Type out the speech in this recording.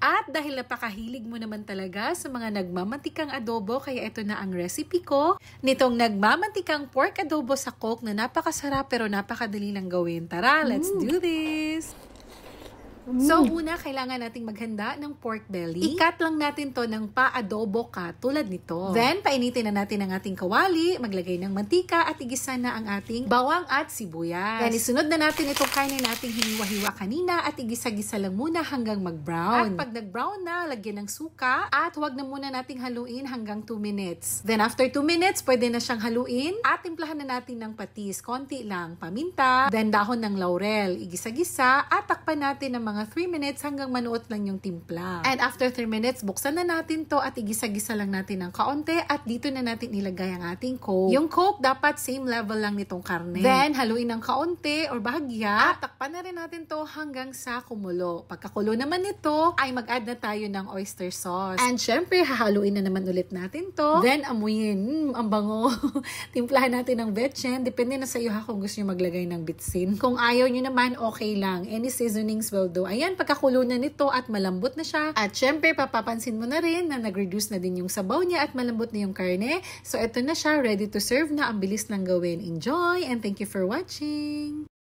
At dahil napakahilig mo naman talaga sa mga nagmamantikang adobo, kaya ito na ang recipe ko nitong nagmamantikang pork adobo sa coke na napakasarap pero napakadali lang gawin. Tara, let's do this! So, una, kailangan nating maghanda ng pork belly. I-cut lang natin to ng pa-adobo ka tulad nito. Then, painitin na natin ang ating kawali, maglagay ng mantika at igisa na ang ating bawang at sibuyas. Then, isunod na natin itong karne nating hiniwa-hiwa kanina at igisa-gisa lang muna hanggang mag-brown. At pag nag-brown na, lagyan ng suka at huwag na muna nating haluin hanggang 2 minutes. Then, after 2 minutes, pwede na siyang haluin at timplahan na natin ng patis. Konti lang paminta, then dahon ng laurel. Igisa-gisa at takpan natin ng mga 3 minutes hanggang manuot lang yung timpla. And after 3 minutes, buksan na natin to at igisa-gisa lang natin ng kaunti at dito na natin ilagay ang ating coke. Yung coke dapat same level lang nitong karne. Then, haluin ng kaunti or bahagya at takpan na rin natin to hanggang sa kumulo. Pagkakulo naman nito, ay mag-add na tayo ng oyster sauce. And syempre, hahaluin na naman ulit natin to. Then, amuyin. Ang bango. Timplahan natin ng betchin. Depende na sa iyo kung gusto nyo maglagay ng bitsin. Kung ayaw nyo naman, okay lang. Any seasonings will do. Ayan, pagkakulo na nito at malambot na siya. At syempre, papapansin mo na rin na nag-reduce na din yung sabaw niya at malambot na yung karne. So, ito na siya. Ready to serve na. Ang bilis lang gawin. Enjoy and thank you for watching!